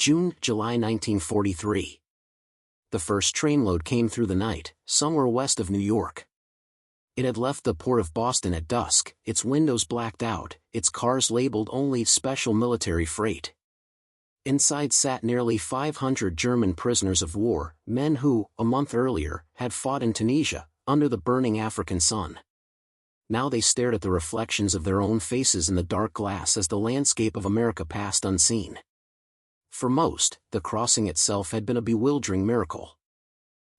July 1943. The first trainload came through the night, somewhere west of New York. It had left the port of Boston at dusk, its windows blacked out, its cars labeled only special military freight. Inside sat nearly 500 German prisoners of war, men who, a month earlier, had fought in Tunisia, under the burning African sun. Now they stared at the reflections of their own faces in the dark glass as the landscape of America passed unseen. For most, the crossing itself had been a bewildering miracle.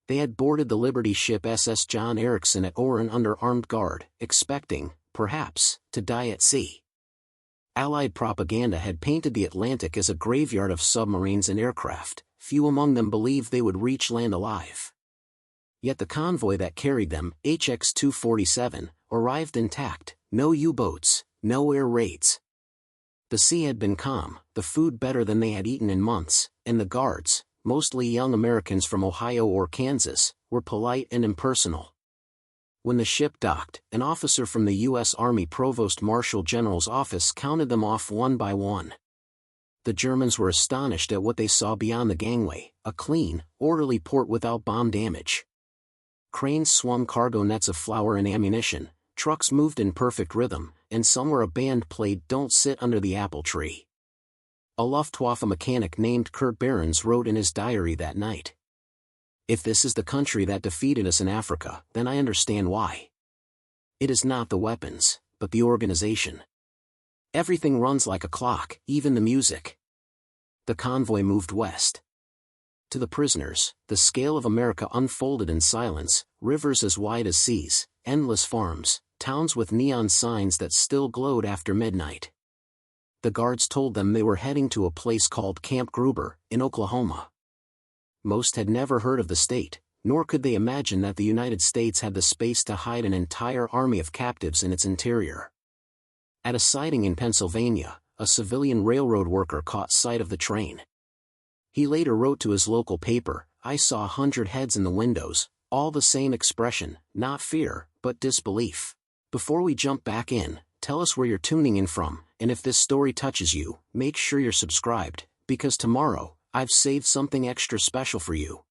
They had boarded the Liberty ship SS John Ericsson at Oran under armed guard, expecting, perhaps, to die at sea. Allied propaganda had painted the Atlantic as a graveyard of submarines and aircraft. Few among them believed they would reach land alive. Yet the convoy that carried them, HX-247, arrived intact, no U-boats, no air raids. The sea had been calm, the food better than they had eaten in months, and the guards, mostly young Americans from Ohio or Kansas, were polite and impersonal. When the ship docked, an officer from the U.S. Army Provost Marshal General's office counted them off one by one. The Germans were astonished at what they saw beyond the gangway, a clean, orderly port without bomb damage. Cranes swung cargo nets of flour and ammunition, trucks moved in perfect rhythm, and somewhere a band played "Don't Sit Under the Apple Tree." A Luftwaffe mechanic named Kurt Behrens wrote in his diary that night, "If this is the country that defeated us in Africa, then I understand why. It is not the weapons, but the organization. Everything runs like a clock, even the music." The convoy moved west. To the prisoners, the scale of America unfolded in silence, rivers as wide as seas, endless farms, towns with neon signs that still glowed after midnight. The guards told them they were heading to a place called Camp Gruber, in Oklahoma. Most had never heard of the state, nor could they imagine that the United States had the space to hide an entire army of captives in its interior. At a siding in Pennsylvania, a civilian railroad worker caught sight of the train. He later wrote to his local paper, "I saw 100 heads in the windows, all the same expression, not fear, but disbelief. Before we jump back in, tell us where you're tuning in from, and if this story touches you, make sure you're subscribed, because tomorrow, I've saved something extra special for you."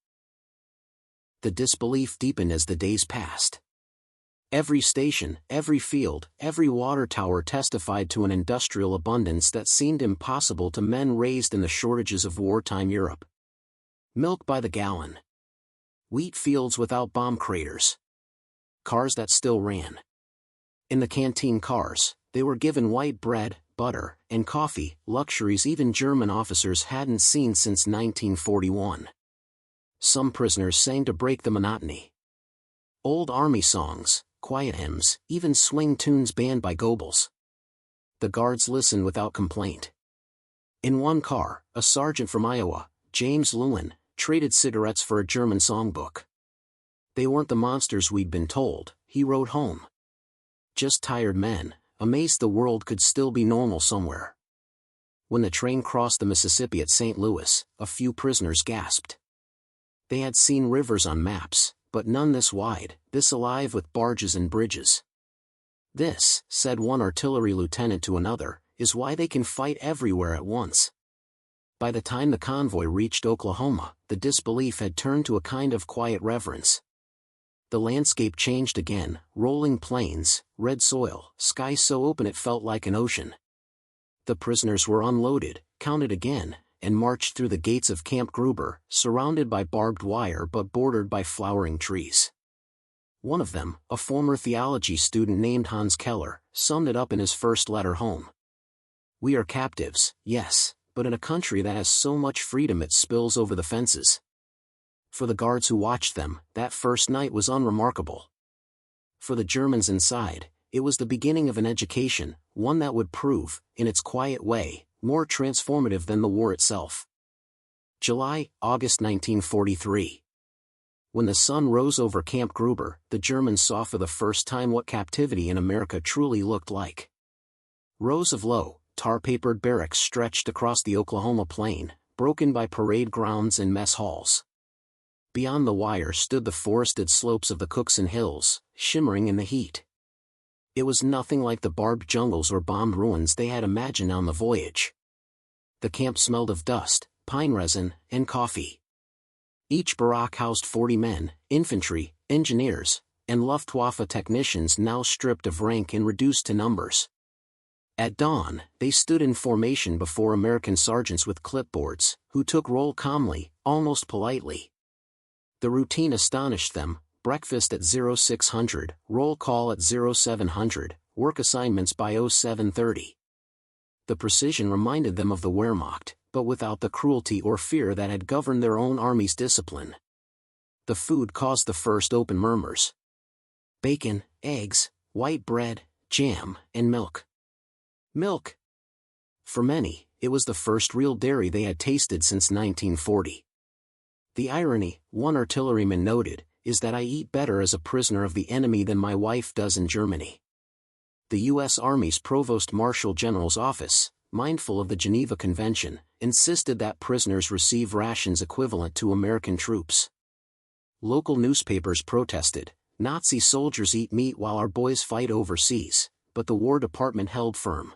The disbelief deepened as the days passed. Every station, every field, every water tower testified to an industrial abundance that seemed impossible to men raised in the shortages of wartime Europe. Milk by the gallon. Wheat fields without bomb craters. Cars that still ran. In the canteen cars, they were given white bread, butter, and coffee, luxuries even German officers hadn't seen since 1941. Some prisoners sang to break the monotony. Old army songs, quiet hymns, even swing tunes banned by Goebbels. The guards listened without complaint. In one car, a sergeant from Iowa, James Lewin, traded cigarettes for a German songbook. "They weren't the monsters we'd been told," he wrote home. "Just tired men, amazed the world could still be normal somewhere." When the train crossed the Mississippi at St. Louis, a few prisoners gasped. They had seen rivers on maps, but none this wide, this alive with barges and bridges. "This," said one artillery lieutenant to another, "is why they can fight everywhere at once." By the time the convoy reached Oklahoma, the disbelief had turned to a kind of quiet reverence. The landscape changed again, rolling plains, red soil, sky so open it felt like an ocean. The prisoners were unloaded, counted again, and marched through the gates of Camp Gruber, surrounded by barbed wire but bordered by flowering trees. One of them, a former theology student named Hans Keller, summed it up in his first letter home. "We are captives, yes, but in a country that has so much freedom it spills over the fences." For the guards who watched them, that first night was unremarkable. For the Germans inside, it was the beginning of an education, one that would prove, in its quiet way, more transformative than the war itself. August 1943. When the sun rose over Camp Gruber, the Germans saw for the first time what captivity in America truly looked like. Rows of low, tar-papered barracks stretched across the Oklahoma plain, broken by parade grounds and mess halls. Beyond the wire stood the forested slopes of the Cookson Hills, shimmering in the heat. It was nothing like the barbed jungles or bombed ruins they had imagined on the voyage. The camp smelled of dust, pine resin, and coffee. Each barrack housed 40 men, infantry, engineers, and Luftwaffe technicians now stripped of rank and reduced to numbers. At dawn, they stood in formation before American sergeants with clipboards, who took roll calmly, almost politely. The routine astonished them: breakfast at 0600, roll call at 0700, work assignments by 0730. The precision reminded them of the Wehrmacht, but without the cruelty or fear that had governed their own army's discipline. The food caused the first open murmurs. Bacon, eggs, white bread, jam, and milk. Milk! For many, it was the first real dairy they had tasted since 1940. The irony, one artilleryman noted, is that I eat better as a prisoner of the enemy than my wife does in Germany. The U.S. Army's Provost Marshal General's office, mindful of the Geneva Convention, insisted that prisoners receive rations equivalent to American troops. Local newspapers protested: Nazi soldiers eat meat while our boys fight overseas, but the War Department held firm.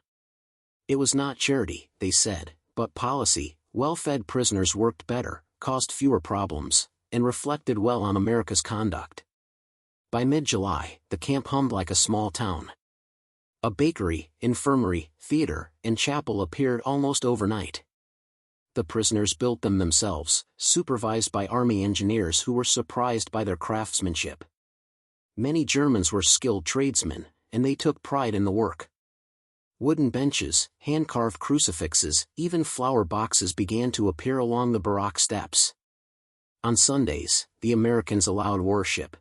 It was not charity, they said, but policy. Well-fed prisoners worked better, caused fewer problems, and reflected well on America's conduct. By mid-July, the camp hummed like a small town. A bakery, infirmary, theater, and chapel appeared almost overnight. The prisoners built them themselves, supervised by army engineers who were surprised by their craftsmanship. Many Germans were skilled tradesmen, and they took pride in the work. Wooden benches, hand-carved crucifixes, even flower boxes began to appear along the barrack steps. On Sundays, the Americans allowed worship.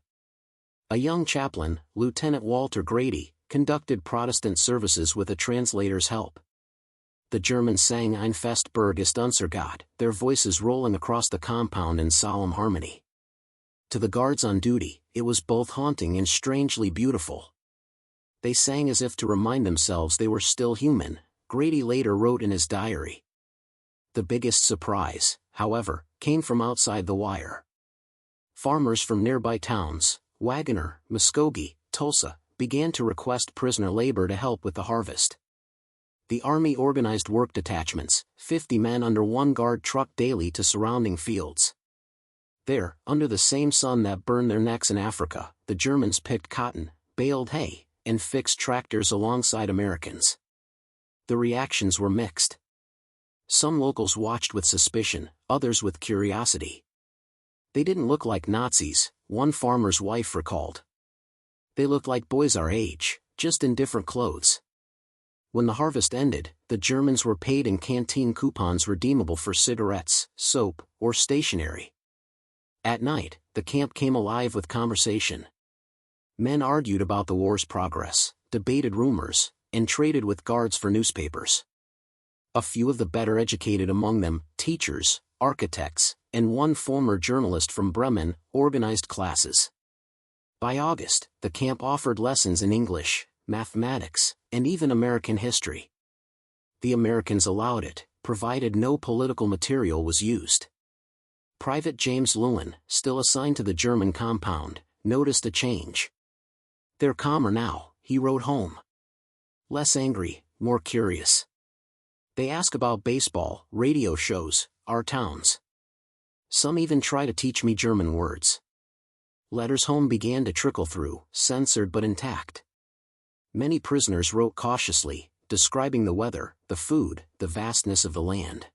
A young chaplain, Lieutenant Walter Grady, conducted Protestant services with a translator's help. The Germans sang Ein Fest Berg ist unser Gott, their voices rolling across the compound in solemn harmony. To the guards on duty, it was both haunting and strangely beautiful. They sang as if to remind themselves they were still human, Grady later wrote in his diary. The biggest surprise, however, came from outside the wire. Farmers from nearby towns, Wagoner, Muskogee, Tulsa, began to request prisoner labor to help with the harvest. The Army organized work detachments, 50 men under one guard trucked daily to surrounding fields. There, under the same sun that burned their necks in Africa, the Germans picked cotton, baled hay, and fixed tractors alongside Americans. The reactions were mixed. Some locals watched with suspicion, others with curiosity. They didn't look like Nazis, one farmer's wife recalled. They looked like boys our age, just in different clothes. When the harvest ended, the Germans were paid in canteen coupons redeemable for cigarettes, soap, or stationery. At night, the camp came alive with conversation. Men argued about the war's progress, debated rumors, and traded with guards for newspapers. A few of the better educated among them, teachers, architects, and one former journalist from Bremen, organized classes. By August, the camp offered lessons in English, mathematics, and even American history. The Americans allowed it, provided no political material was used. Private James Lewin, still assigned to the German compound, noticed a change. "They're calmer now," he wrote home. "Less angry, more curious. They ask about baseball, radio shows, our towns. Some even try to teach me German words." Letters home began to trickle through, censored but intact. Many prisoners wrote cautiously, describing the weather, the food, the vastness of the land.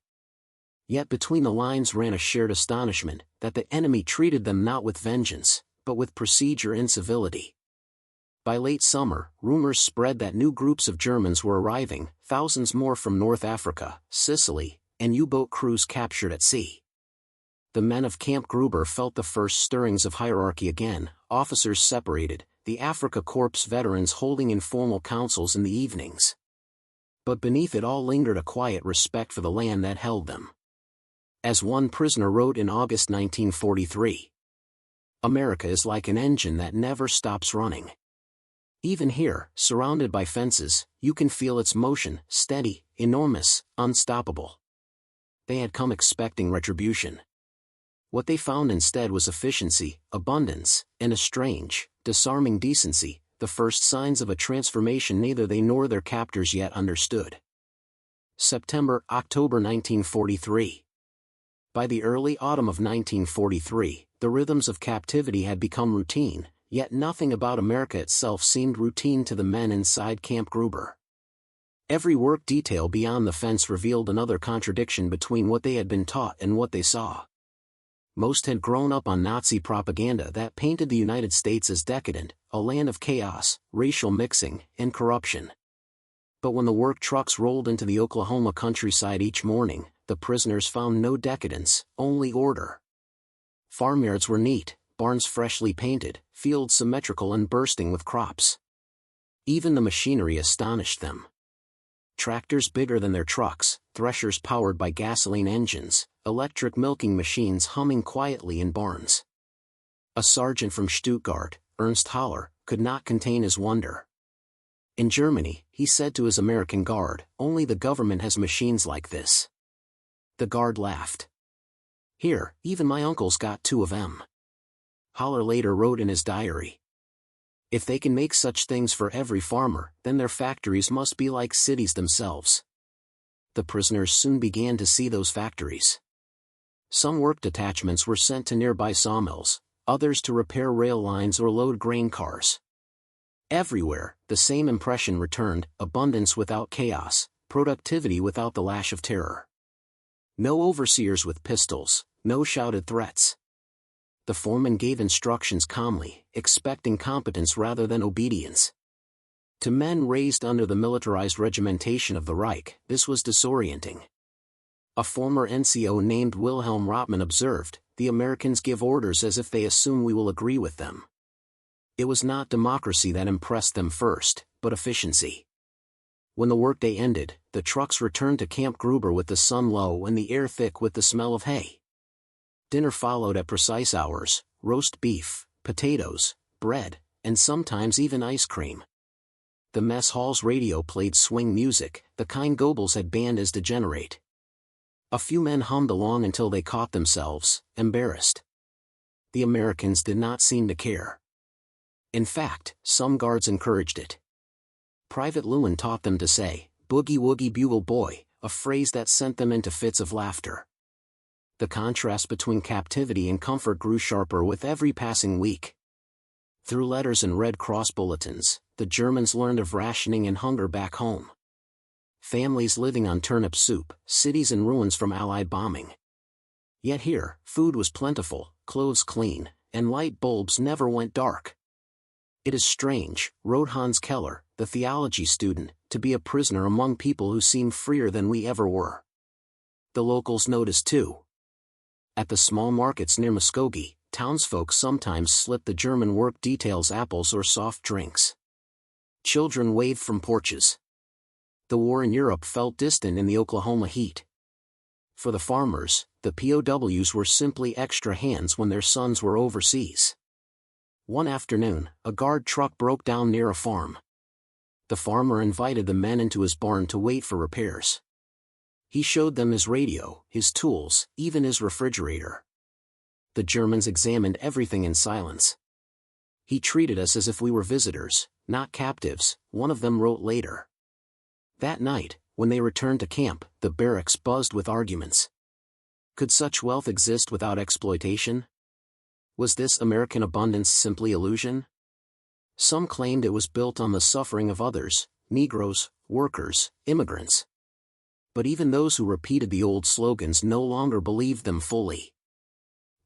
Yet between the lines ran a shared astonishment that the enemy treated them not with vengeance, but with procedure and civility. By late summer, rumors spread that new groups of Germans were arriving, thousands more from North Africa, Sicily, and U-boat crews captured at sea. The men of Camp Gruber felt the first stirrings of hierarchy again, officers separated, the Afrika Korps veterans holding informal councils in the evenings. But beneath it all lingered a quiet respect for the land that held them. As one prisoner wrote in August 1943, "America is like an engine that never stops running. Even here, surrounded by fences, you can feel its motion, steady, enormous, unstoppable." They had come expecting retribution. What they found instead was efficiency, abundance, and a strange, disarming decency, the first signs of a transformation neither they nor their captors yet understood. September-October 1943. By the early autumn of 1943, the rhythms of captivity had become routine, yet nothing about America itself seemed routine to the men inside Camp Gruber. Every work detail beyond the fence revealed another contradiction between what they had been taught and what they saw. Most had grown up on Nazi propaganda that painted the United States as decadent, a land of chaos, racial mixing, and corruption. But when the work trucks rolled into the Oklahoma countryside each morning, the prisoners found no decadence, only order. Farmyards were neat, barns freshly painted, fields symmetrical and bursting with crops. Even the machinery astonished them. Tractors bigger than their trucks, threshers powered by gasoline engines, electric milking machines humming quietly in barns. A sergeant from Stuttgart, Ernst Haller, could not contain his wonder. In Germany, he said to his American guard, only the government has machines like this. The guard laughed. Here, even my uncle's got 2 of them. Haller later wrote in his diary. If they can make such things for every farmer, then their factories must be like cities themselves. The prisoners soon began to see those factories. Some work detachments were sent to nearby sawmills, others to repair rail lines or load grain cars. Everywhere, the same impression returned: abundance without chaos, productivity without the lash of terror. No overseers with pistols, no shouted threats. The foreman gave instructions calmly, expecting competence rather than obedience. To men raised under the militarized regimentation of the Reich, this was disorienting. A former NCO named Wilhelm Rotman observed, "The Americans give orders as if they assume we will agree with them." It was not democracy that impressed them first, but efficiency. When the workday ended, the trucks returned to Camp Gruber with the sun low and the air thick with the smell of hay. Dinner followed at precise hours: roast beef, potatoes, bread, and sometimes even ice cream. The mess hall's radio played swing music, the kind Goebbels had banned as degenerate. A few men hummed along until they caught themselves, embarrassed. The Americans did not seem to care. In fact, some guards encouraged it. Private Lewin taught them to say, "Boogie woogie bugle boy," a phrase that sent them into fits of laughter. The contrast between captivity and comfort grew sharper with every passing week. Through letters and Red Cross bulletins, the Germans learned of rationing and hunger back home. Families living on turnip soup, cities in ruins from Allied bombing. Yet here, food was plentiful, clothes clean, and light bulbs never went dark. It is strange, wrote Hans Keller, the theology student, to be a prisoner among people who seem freer than we ever were. The locals noticed too. At the small markets near Muskogee, townsfolk sometimes slipped the German work details apples or soft drinks. Children waved from porches. The war in Europe felt distant in the Oklahoma heat. For the farmers, the POWs were simply extra hands when their sons were overseas. One afternoon, a guard truck broke down near a farm. The farmer invited the men into his barn to wait for repairs. He showed them his radio, his tools, even his refrigerator. The Germans examined everything in silence. "He treated us as if we were visitors, not captives," one of them wrote later. That night, when they returned to camp, the barracks buzzed with arguments. Could such wealth exist without exploitation? Was this American abundance simply illusion? Some claimed it was built on the suffering of others, Negroes, workers, immigrants. But even those who repeated the old slogans no longer believed them fully.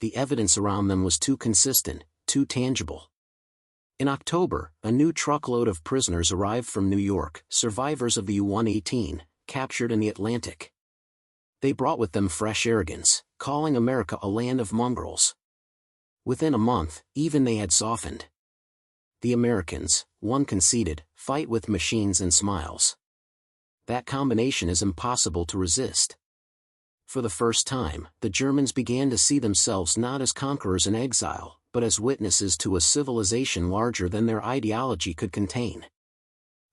The evidence around them was too consistent, too tangible. In October, a new truckload of prisoners arrived from New York, survivors of the U-118, captured in the Atlantic. They brought with them fresh arrogance, calling America a land of mongrels. Within a month, even they had softened. The Americans, one conceded, fight with machines and smiles. That combination is impossible to resist. For the first time, the Germans began to see themselves not as conquerors in exile, but as witnesses to a civilization larger than their ideology could contain.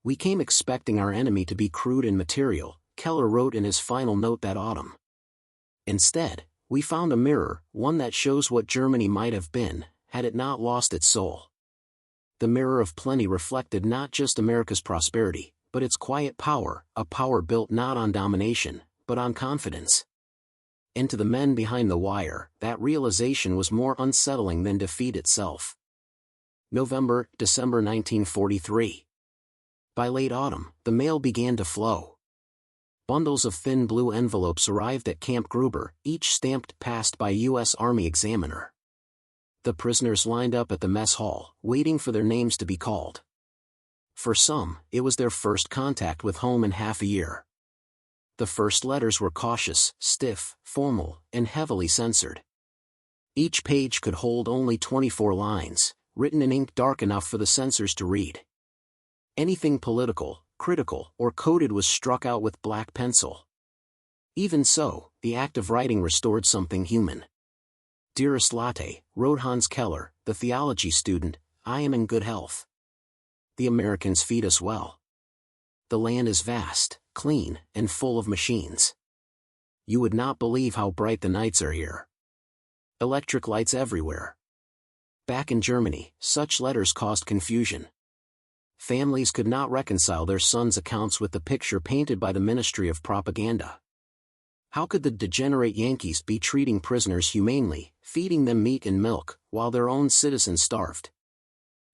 "We came expecting our enemy to be crude and material," Keller wrote in his final note that autumn. "Instead, we found a mirror, one that shows what Germany might have been, had it not lost its soul." The mirror of plenty reflected not just America's prosperity, but its quiet power, a power built not on domination, but on confidence. And to the men behind the wire, that realization was more unsettling than defeat itself. November, December 1943. By late autumn, the mail began to flow. Bundles of thin blue envelopes arrived at Camp Gruber, each stamped "Passed by U.S. Army Examiner." The prisoners lined up at the mess hall, waiting for their names to be called. For some, it was their first contact with home in half a year. The first letters were cautious, stiff, formal, and heavily censored. Each page could hold only 24 lines, written in ink dark enough for the censors to read. Anything political, critical, or coded was struck out with black pencil. Even so, the act of writing restored something human. "Dearest Lotte," wrote Hans Keller, the theology student, "I am in good health. The Americans feed us well. The land is vast, clean, and full of machines. You would not believe how bright the nights are here. Electric lights everywhere." Back in Germany, such letters caused confusion. Families could not reconcile their sons' accounts with the picture painted by the Ministry of Propaganda. How could the degenerate Yankees be treating prisoners humanely, feeding them meat and milk, while their own citizens starved?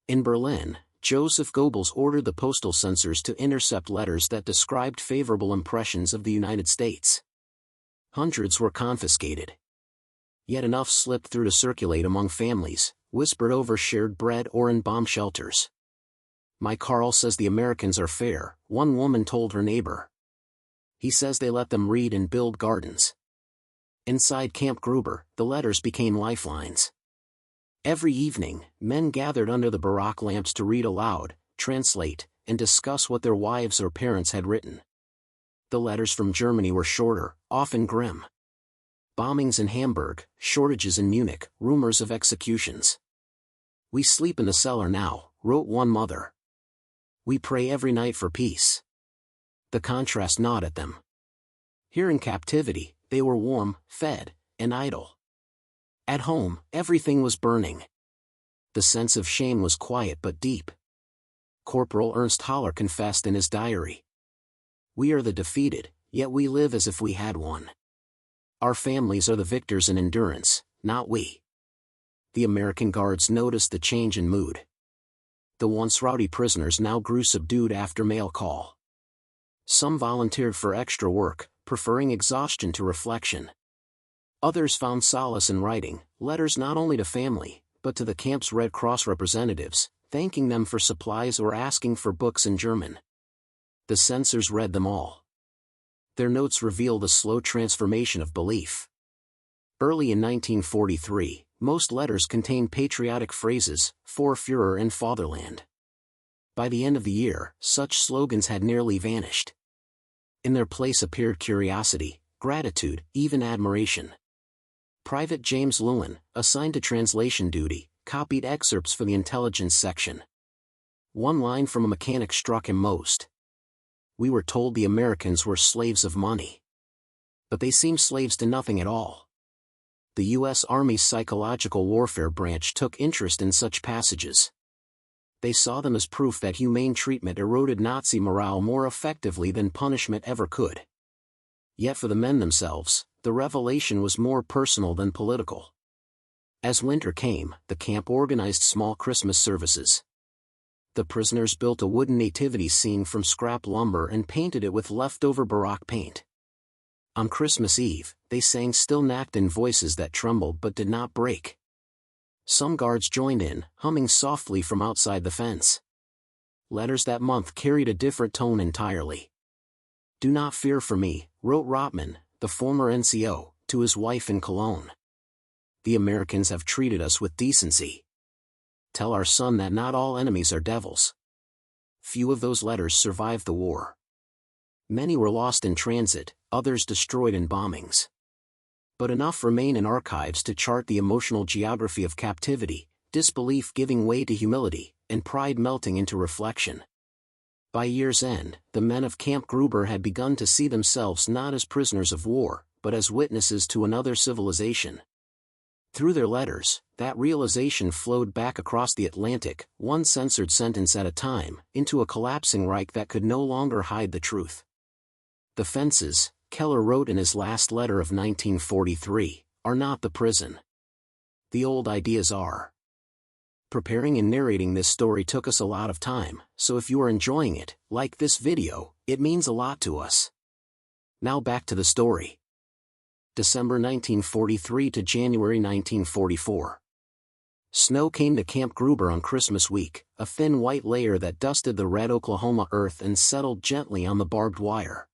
In Berlin, Joseph Goebbels ordered the postal censors to intercept letters that described favorable impressions of the United States. Hundreds were confiscated. Yet enough slipped through to circulate among families, whispered over shared bread or in bomb shelters. "My Carl says the Americans are fair," one woman told her neighbor. "He says they let them read and build gardens." Inside Camp Gruber, the letters became lifelines. Every evening, men gathered under the barack lamps to read aloud, translate, and discuss what their wives or parents had written. The letters from Germany were shorter, often grim. Bombings in Hamburg, shortages in Munich, rumors of executions. "We sleep in the cellar now," wrote one mother. "We pray every night for peace." The contrast gnawed at them. Here in captivity, they were warm, fed, and idle. At home, everything was burning. The sense of shame was quiet but deep. Corporal Ernst Haller confessed in his diary, "We are the defeated, yet we live as if we had won. Our families are the victors in endurance, not we." The American guards noticed the change in mood. The once rowdy prisoners now grew subdued after mail call. Some volunteered for extra work, preferring exhaustion to reflection. Others found solace in writing letters not only to family, but to the camp's Red Cross representatives, thanking them for supplies or asking for books in German. The censors read them all. Their notes reveal the slow transformation of belief. Early in 1943, most letters contained patriotic phrases, "For Führer" and "Fatherland." By the end of the year, such slogans had nearly vanished. In their place appeared curiosity, gratitude, even admiration. Private James Lewin, assigned to translation duty, copied excerpts for the intelligence section. One line from a mechanic struck him most. "We were told the Americans were slaves of money. But they seem slaves to nothing at all." The U.S. Army's psychological warfare branch took interest in such passages. They saw them as proof that humane treatment eroded Nazi morale more effectively than punishment ever could. Yet for the men themselves, the revelation was more personal than political. As winter came, the camp organized small Christmas services. The prisoners built a wooden nativity scene from scrap lumber and painted it with leftover barack paint. On Christmas Eve, they sang still-nacked in voices that trembled but did not break. Some guards joined in, humming softly from outside the fence. Letters that month carried a different tone entirely. "Do not fear for me," wrote Rotman, the former NCO, to his wife in Cologne. "The Americans have treated us with decency. Tell our son that not all enemies are devils." Few of those letters survived the war. Many were lost in transit, others destroyed in bombings. But enough remain in archives to chart the emotional geography of captivity, disbelief giving way to humility, and pride melting into reflection. By year's end, the men of Camp Gruber had begun to see themselves not as prisoners of war, but as witnesses to another civilization. Through their letters, that realization flowed back across the Atlantic, one censored sentence at a time, into a collapsing Reich that could no longer hide the truth. The fences, Keller wrote in his last letter of 1943, are not the prison. The old ideas are. Preparing and narrating this story took us a lot of time, so if you are enjoying it, like this video, it means a lot to us. Now back to the story. December 1943 to January 1944. Snow came to Camp Gruber on Christmas week, a thin white layer that dusted the red Oklahoma earth and settled gently on the barbed wire.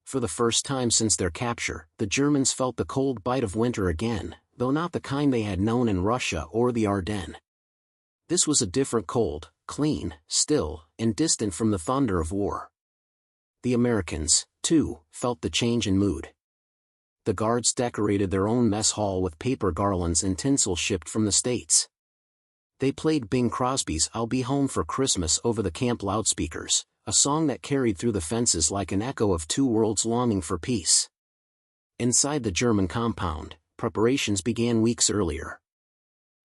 For the first time since their capture, the Germans felt the cold bite of winter again, though not the kind they had known in Russia or the Ardennes. This was a different cold, clean, still, and distant from the thunder of war. The Americans, too, felt the change in mood. The guards decorated their own mess hall with paper garlands and tinsel shipped from the States. They played Bing Crosby's I'll Be Home for Christmas over the camp loudspeakers, a song that carried through the fences like an echo of two worlds longing for peace. Inside the German compound, preparations began weeks earlier.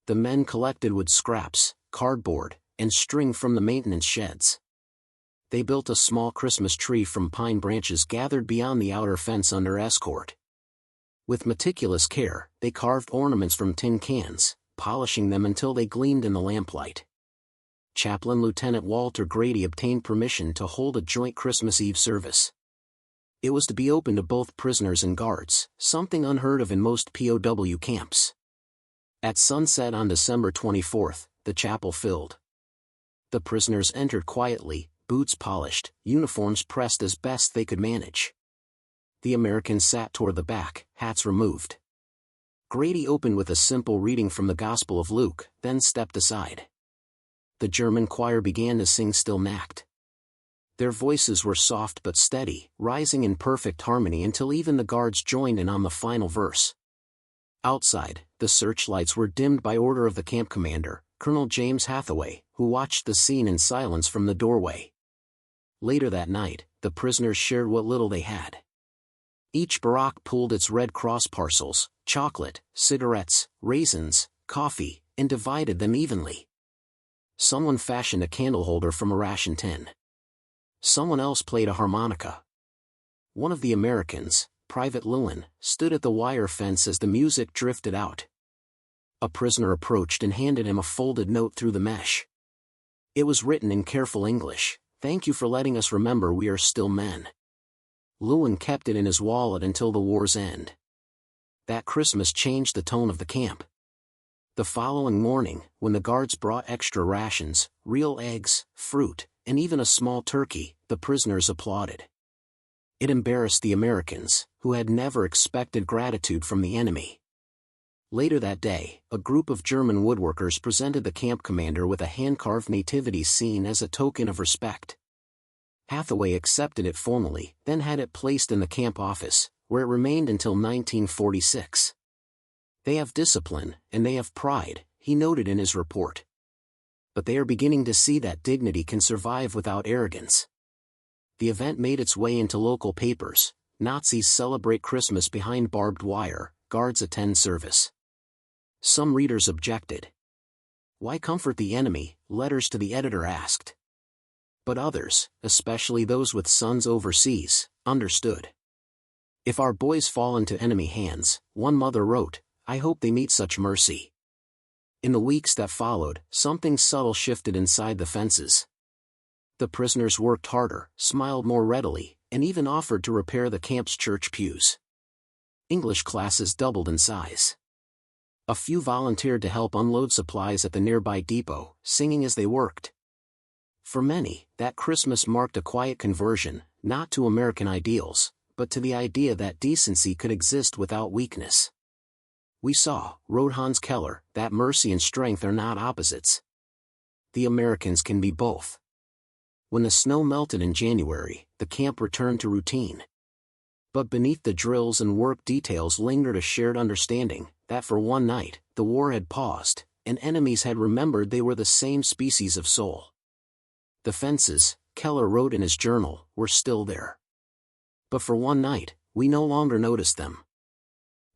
The men collected wood scraps, cardboard, and string from the maintenance sheds. They built a small Christmas tree from pine branches gathered beyond the outer fence under escort. With meticulous care, they carved ornaments from tin cans, polishing them until they gleamed in the lamplight. Chaplain Lieutenant Walter Grady obtained permission to hold a joint Christmas Eve service. It was to be open to both prisoners and guards, something unheard of in most POW camps. At sunset on December 24th, the chapel filled. The prisoners entered quietly, boots polished, uniforms pressed as best they could manage. The Americans sat toward the back, hats removed. Grady opened with a simple reading from the Gospel of Luke, then stepped aside. The German choir began to sing Still Nacht. Their voices were soft but steady, rising in perfect harmony until even the guards joined in on the final verse. Outside, the searchlights were dimmed by order of the camp commander, Colonel James Hathaway, who watched the scene in silence from the doorway. Later that night, the prisoners shared what little they had. Each barrack pulled its Red Cross parcels, chocolate, cigarettes, raisins, coffee, and divided them evenly. Someone fashioned a candle holder from a ration tin. Someone else played a harmonica. One of the Americans, Private Lewin, stood at the wire fence as the music drifted out. A prisoner approached and handed him a folded note through the mesh. It was written in careful English, "Thank you for letting us remember we are still men." Lewin kept it in his wallet until the war's end. That Christmas changed the tone of the camp. The following morning, when the guards brought extra rations, real eggs, fruit, and even a small turkey, the prisoners applauded. It embarrassed the Americans, who had never expected gratitude from the enemy. Later that day, a group of German woodworkers presented the camp commander with a hand-carved nativity scene as a token of respect. Hathaway accepted it formally, then had it placed in the camp office, where it remained until 1946. They have discipline, and they have pride, he noted in his report. But they are beginning to see that dignity can survive without arrogance. The event made its way into local papers. Nazis celebrate Christmas behind barbed wire, guards attend service. Some readers objected. Why comfort the enemy, letters to the editor asked. But others, especially those with sons overseas, understood. If our boys fall into enemy hands, one mother wrote, I hope they meet such mercy. In the weeks that followed, something subtle shifted inside the fences. The prisoners worked harder, smiled more readily, and even offered to repair the camp's church pews. English classes doubled in size. A few volunteered to help unload supplies at the nearby depot, singing as they worked. For many, that Christmas marked a quiet conversion, not to American ideals, but to the idea that decency could exist without weakness. We saw, wrote Hans Keller, that mercy and strength are not opposites. The Americans can be both. When the snow melted in January, the camp returned to routine. But beneath the drills and work details lingered a shared understanding that for one night, the war had paused, and enemies had remembered they were the same species of soul. The fences, Keller wrote in his journal, were still there. But for one night, we no longer noticed them.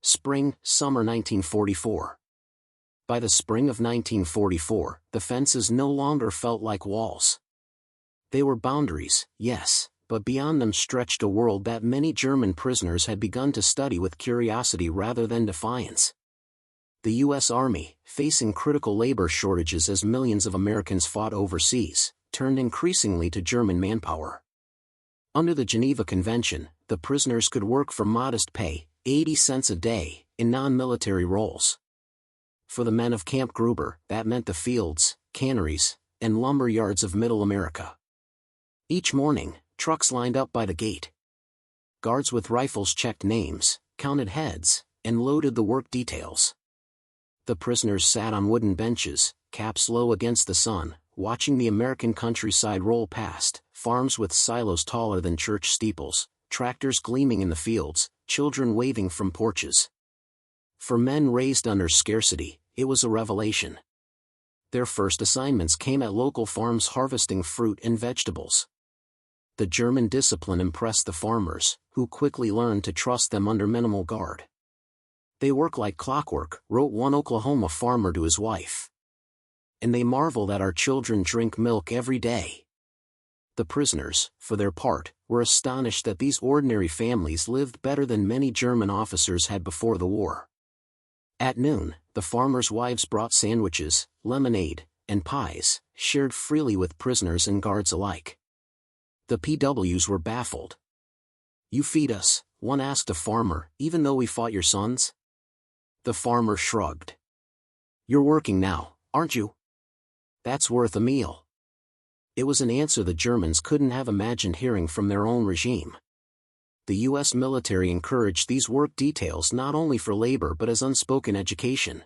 Spring, summer 1944. By the spring of 1944, the fences no longer felt like walls. They were boundaries, yes, but beyond them stretched a world that many German prisoners had begun to study with curiosity rather than defiance. The U.S. Army, facing critical labor shortages as millions of Americans fought overseas, turned increasingly to German manpower. Under the Geneva Convention, the prisoners could work for modest pay, 80 cents a day, in non-military roles. For the men of Camp Gruber, that meant the fields, canneries, and lumber yards of Middle America. Each morning, trucks lined up by the gate. Guards with rifles checked names, counted heads, and loaded the work details. The prisoners sat on wooden benches, caps low against the sun, watching the American countryside roll past, farms with silos taller than church steeples, tractors gleaming in the fields, children waving from porches. For men raised under scarcity, it was a revelation. Their first assignments came at local farms harvesting fruit and vegetables. The German discipline impressed the farmers, who quickly learned to trust them under minimal guard. "They work like clockwork," wrote one Oklahoma farmer to his wife. "And they marvel that our children drink milk every day." The prisoners, for their part, were astonished that these ordinary families lived better than many German officers had before the war. At noon, the farmers' wives brought sandwiches, lemonade, and pies, shared freely with prisoners and guards alike. The PWs were baffled. "You feed us," one asked a farmer, "even though we fought your sons?" The farmer shrugged. "You're working now, aren't you? That's worth a meal." It was an answer the Germans couldn't have imagined hearing from their own regime. The U.S. military encouraged these work details not only for labor but as unspoken education.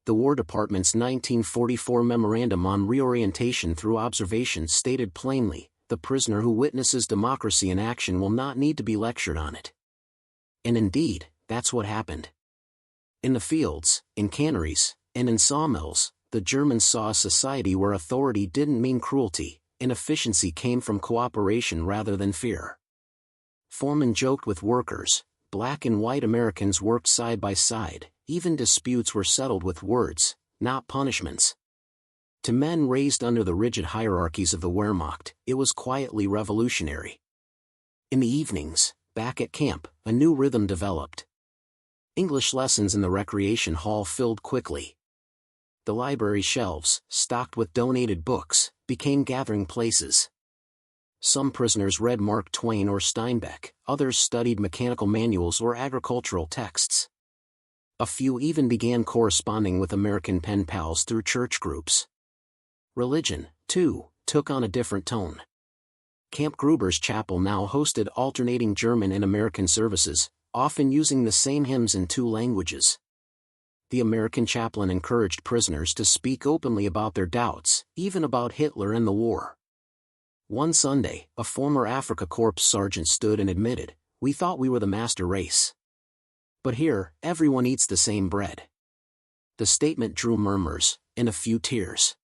The War Department's 1944 Memorandum on Reorientation through Observation stated plainly, "The prisoner who witnesses democracy in action will not need to be lectured on it." And indeed, that's what happened. In the fields, in canneries, and in sawmills, the Germans saw a society where authority didn't mean cruelty, and efficiency came from cooperation rather than fear. Foremen joked with workers, black and white Americans worked side by side, even disputes were settled with words, not punishments. To men raised under the rigid hierarchies of the Wehrmacht, it was quietly revolutionary. In the evenings, back at camp, a new rhythm developed. English lessons in the recreation hall filled quickly. The library shelves, stocked with donated books, became gathering places. Some prisoners read Mark Twain or Steinbeck, others studied mechanical manuals or agricultural texts. A few even began corresponding with American pen pals through church groups. Religion, too, took on a different tone. Camp Gruber's chapel now hosted alternating German and American services, often using the same hymns in two languages. The American chaplain encouraged prisoners to speak openly about their doubts, even about Hitler and the war. One Sunday, a former Afrika Korps sergeant stood and admitted, "We thought we were the master race. But here, everyone eats the same bread." The statement drew murmurs, and a few tears.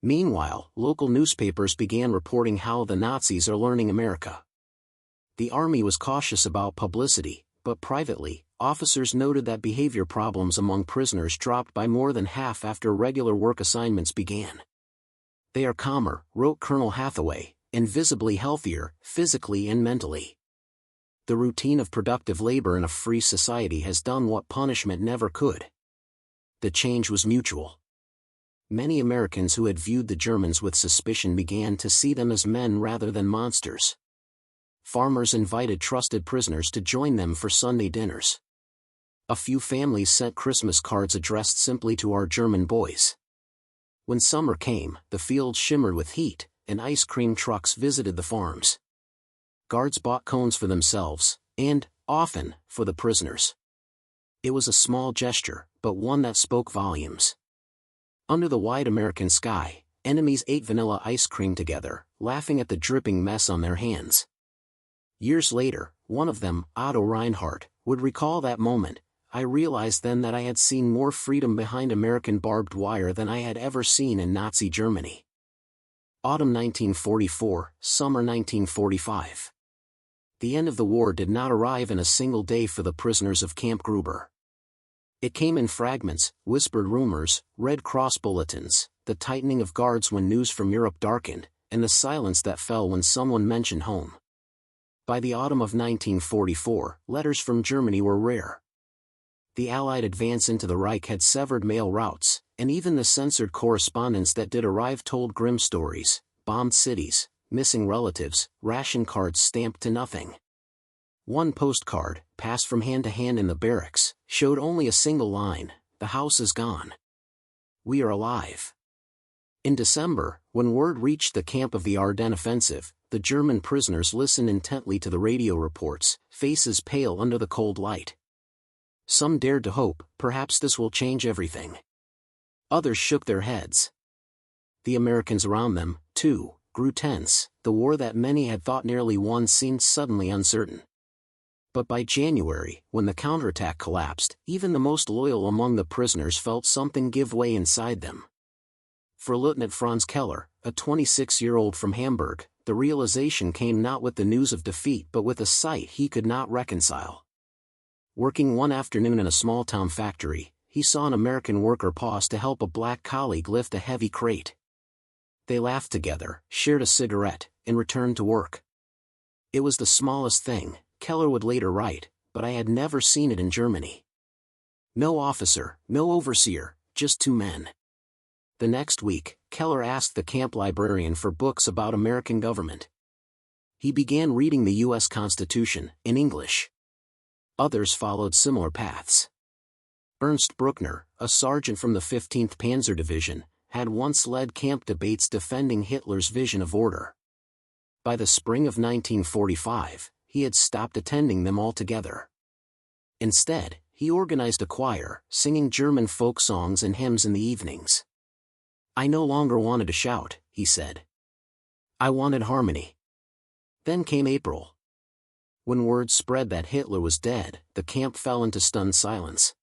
Meanwhile, local newspapers began reporting how the Nazis are learning America. The army was cautious about publicity, but privately, officers noted that behavior problems among prisoners dropped by more than half after regular work assignments began. "They are calmer," wrote Colonel Hathaway, "and visibly healthier, physically and mentally. The routine of productive labor in a free society has done what punishment never could." The change was mutual. Many Americans who had viewed the Germans with suspicion began to see them as men rather than monsters. Farmers invited trusted prisoners to join them for Sunday dinners. A few families sent Christmas cards addressed simply to "our German boys." When summer came, the fields shimmered with heat, and ice cream trucks visited the farms. Guards bought cones for themselves, and, often, for the prisoners. It was a small gesture, but one that spoke volumes. Under the wide American sky, enemies ate vanilla ice cream together, laughing at the dripping mess on their hands. Years later, one of them, Otto Reinhardt, would recall that moment. "I realized then that I had seen more freedom behind American barbed wire than I had ever seen in Nazi Germany." Autumn 1944, summer 1945. The end of the war did not arrive in a single day for the prisoners of Camp Gruber. It came in fragments, whispered rumors, Red Cross bulletins, the tightening of guards when news from Europe darkened, and the silence that fell when someone mentioned home. By the autumn of 1944, letters from Germany were rare. The Allied advance into the Reich had severed mail routes, and even the censored correspondence that did arrive told grim stories: bombed cities, missing relatives, ration cards stamped to nothing. One postcard, passed from hand to hand in the barracks, showed only a single line: "The house is gone. We are alive." In December, when word reached the camp of the Ardennes offensive, the German prisoners listened intently to the radio reports, faces pale under the cold light. Some dared to hope, perhaps this will change everything. Others shook their heads. The Americans around them, too, grew tense. The war that many had thought nearly won seemed suddenly uncertain. But by January, when the counterattack collapsed, even the most loyal among the prisoners felt something give way inside them. For Lieutenant Franz Keller, a 26-year-old from Hamburg, the realization came not with the news of defeat but with a sight he could not reconcile. Working one afternoon in a small-town factory, he saw an American worker pause to help a black colleague lift a heavy crate. They laughed together, shared a cigarette, and returned to work. "It was the smallest thing," Keller would later write, "but I had never seen it in Germany. No officer, no overseer, just two men." The next week, Keller asked the camp librarian for books about American government. He began reading the U.S. Constitution, in English. Others followed similar paths. Ernst Bruckner, a sergeant from the 15th Panzer Division, had once led camp debates defending Hitler's vision of order. By the spring of 1945, he had stopped attending them altogether. Instead, he organized a choir, singing German folk songs and hymns in the evenings. "I no longer wanted to shout," he said. "I wanted harmony." Then came April. When word spread that Hitler was dead, the camp fell into stunned silence.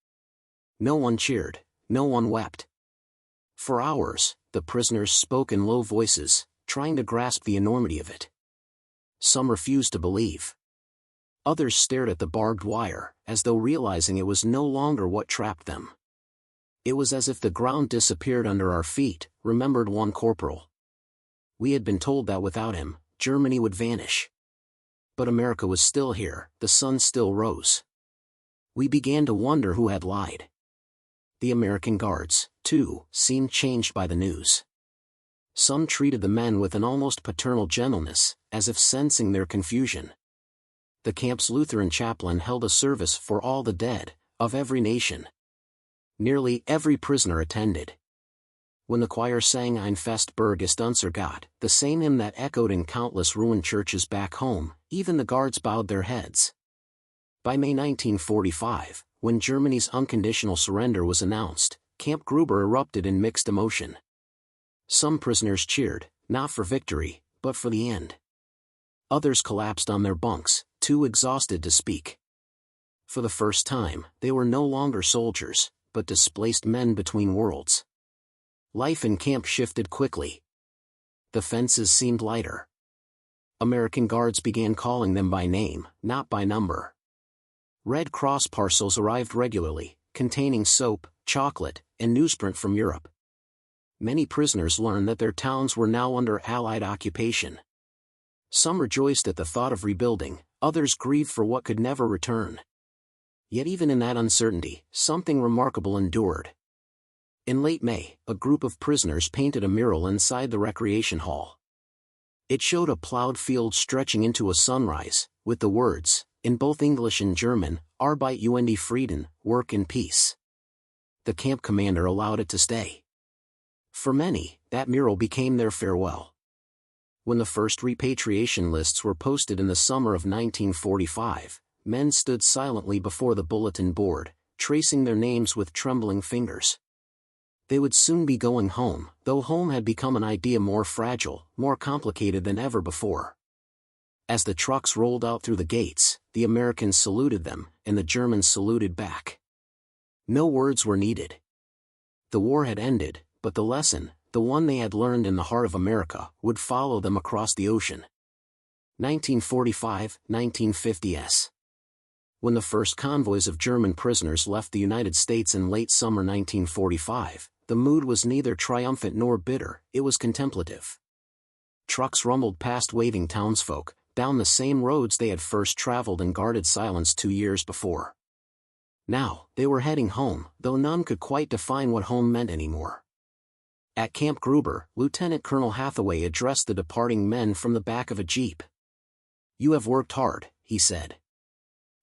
No one cheered, no one wept. For hours, the prisoners spoke in low voices, trying to grasp the enormity of it. Some refused to believe. Others stared at the barbed wire, as though realizing it was no longer what trapped them. "It was as if the ground disappeared under our feet," remembered one corporal. "We had been told that without him, Germany would vanish. But America was still here, the sun still rose. We began to wonder who had lied." The American guards, too, seemed changed by the news. Some treated the men with an almost paternal gentleness, as if sensing their confusion. The camp's Lutheran chaplain held a service for all the dead, of every nation. Nearly every prisoner attended. When the choir sang Ein Fest Berg ist unser Gott, the same hymn that echoed in countless ruined churches back home, even the guards bowed their heads. By May 1945, when Germany's unconditional surrender was announced, Camp Gruber erupted in mixed emotion. Some prisoners cheered, not for victory, but for the end. Others collapsed on their bunks, too exhausted to speak. For the first time, they were no longer soldiers, but displaced men between worlds. Life in camp shifted quickly. The fences seemed lighter. American guards began calling them by name, not by number. Red Cross parcels arrived regularly, containing soap, chocolate, and newsprint from Europe. Many prisoners learned that their towns were now under Allied occupation. Some rejoiced at the thought of rebuilding, others grieved for what could never return. Yet even in that uncertainty, something remarkable endured. In late May, a group of prisoners painted a mural inside the recreation hall. It showed a plowed field stretching into a sunrise, with the words, in both English and German, Arbeit und Frieden, work in peace. The camp commander allowed it to stay. For many, that mural became their farewell. When the first repatriation lists were posted in the summer of 1945, men stood silently before the bulletin board, tracing their names with trembling fingers. They would soon be going home, though home had become an idea more fragile, more complicated than ever before. As the trucks rolled out through the gates, the Americans saluted them, and the Germans saluted back. No words were needed. The war had ended, but the lesson, the one they had learned in the heart of America, would follow them across the ocean. 1945-1950s. When the first convoys of German prisoners left the United States in late summer 1945, the mood was neither triumphant nor bitter, it was contemplative. Trucks rumbled past waving townsfolk, down the same roads they had first traveled in guarded silence 2 years before. Now, they were heading home, though none could quite define what home meant anymore. At Camp Gruber, Lieutenant Colonel Hathaway addressed the departing men from the back of a jeep. "You have worked hard," he said.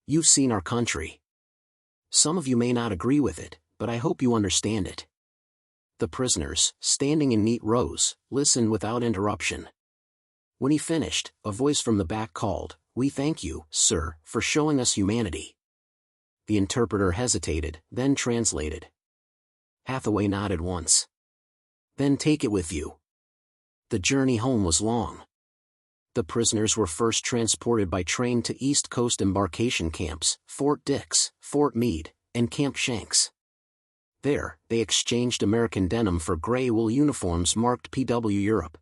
"You've seen our country. Some of you may not agree with it, but I hope you understand it." The prisoners, standing in neat rows, listened without interruption. When he finished, a voice from the back called, "We thank you, sir, for showing us humanity." The interpreter hesitated, then translated. Hathaway nodded once. "Then take it with you." The journey home was long. The prisoners were first transported by train to East Coast embarkation camps, Fort Dix, Fort Meade, and Camp Shanks. There, they exchanged American denim for gray wool uniforms marked PW Europe.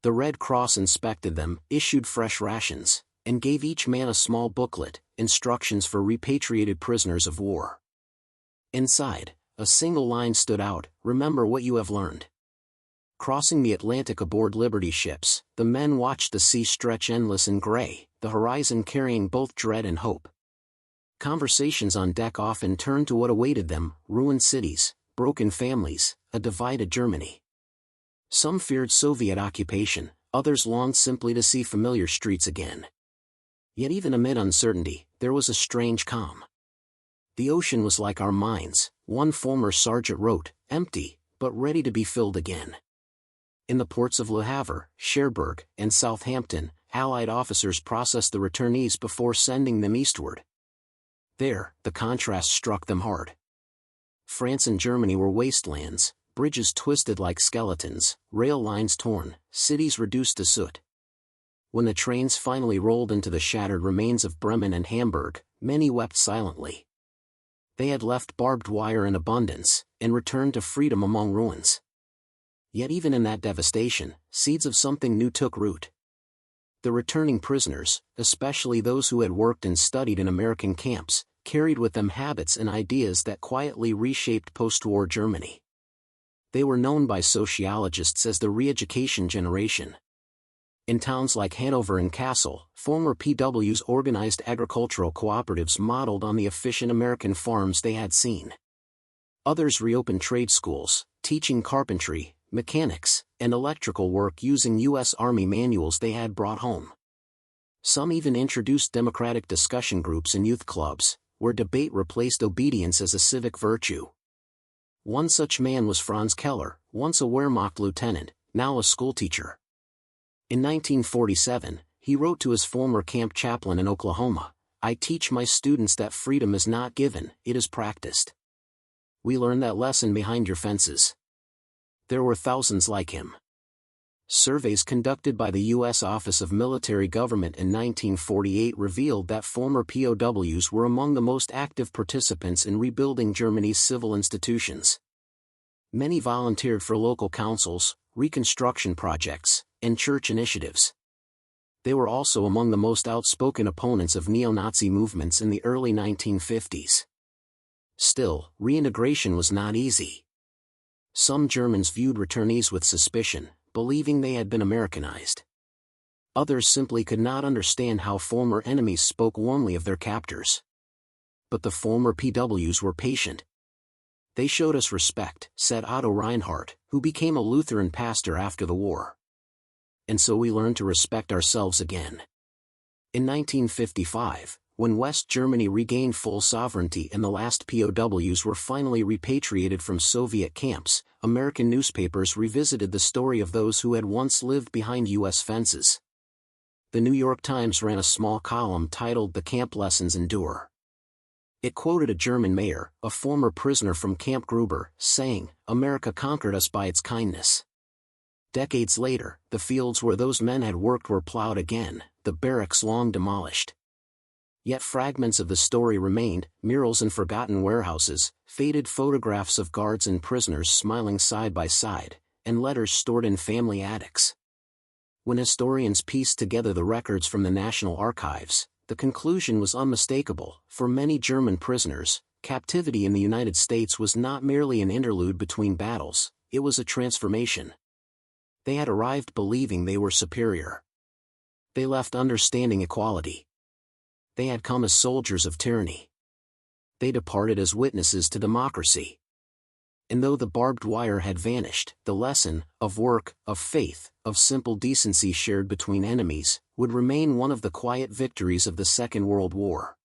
The Red Cross inspected them, issued fresh rations, and gave each man a small booklet, instructions for repatriated prisoners of war. Inside, a single line stood out, "Remember what you have learned." Crossing the Atlantic aboard Liberty ships, the men watched the sea stretch endless in gray, the horizon carrying both dread and hope. Conversations on deck often turned to what awaited them: ruined cities, broken families, a divided Germany. Some feared Soviet occupation, others longed simply to see familiar streets again. Yet even amid uncertainty, there was a strange calm. "The ocean was like our minds," one former sergeant wrote, "empty, but ready to be filled again." In the ports of Le Havre, Cherbourg, and Southampton, Allied officers processed the returnees before sending them eastward. There, the contrast struck them hard. France and Germany were wastelands, bridges twisted like skeletons, rail lines torn, cities reduced to soot. When the trains finally rolled into the shattered remains of Bremen and Hamburg, many wept silently. They had left barbed wire in abundance, and returned to freedom among ruins. Yet even in that devastation, seeds of something new took root. The returning prisoners, especially those who had worked and studied in American camps, carried with them habits and ideas that quietly reshaped post-war Germany. They were known by sociologists as the re-education generation. In towns like Hanover and Kassel, former PWs organized agricultural cooperatives modeled on the efficient American farms they had seen. Others reopened trade schools, teaching carpentry, mechanics, and electrical work using U.S. Army manuals they had brought home. Some even introduced democratic discussion groups and youth clubs, where debate replaced obedience as a civic virtue. One such man was Franz Keller, once a Wehrmacht lieutenant, now a schoolteacher. In 1947, he wrote to his former camp chaplain in Oklahoma, "I teach my students that freedom is not given, it is practiced. We learn that lesson behind your fences." There were thousands like him. Surveys conducted by the U.S. Office of Military Government in 1948 revealed that former POWs were among the most active participants in rebuilding Germany's civil institutions. Many volunteered for local councils, reconstruction projects, and church initiatives. They were also among the most outspoken opponents of neo-Nazi movements in the early 1950s. Still, reintegration was not easy. Some Germans viewed returnees with suspicion, believing they had been Americanized. Others simply could not understand how former enemies spoke warmly of their captors. But the former PWs were patient. "They showed us respect," said Otto Reinhardt, who became a Lutheran pastor after the war. "And so we learned to respect ourselves again." In 1955, when West Germany regained full sovereignty and the last POWs were finally repatriated from Soviet camps, American newspapers revisited the story of those who had once lived behind U.S. fences. The New York Times ran a small column titled "The Camp Lessons Endure." It quoted a German mayor, a former prisoner from Camp Gruber, saying, "America conquered us by its kindness." Decades later, the fields where those men had worked were plowed again, the barracks long demolished. Yet fragments of the story remained, murals in forgotten warehouses, faded photographs of guards and prisoners smiling side by side, and letters stored in family attics. When historians pieced together the records from the National Archives, the conclusion was unmistakable: for many German prisoners, captivity in the United States was not merely an interlude between battles, it was a transformation. They had arrived believing they were superior. They left understanding equality. They had come as soldiers of tyranny. They departed as witnesses to democracy. And though the barbed wire had vanished, the lesson, of work, of faith, of simple decency shared between enemies, would remain one of the quiet victories of the Second World War.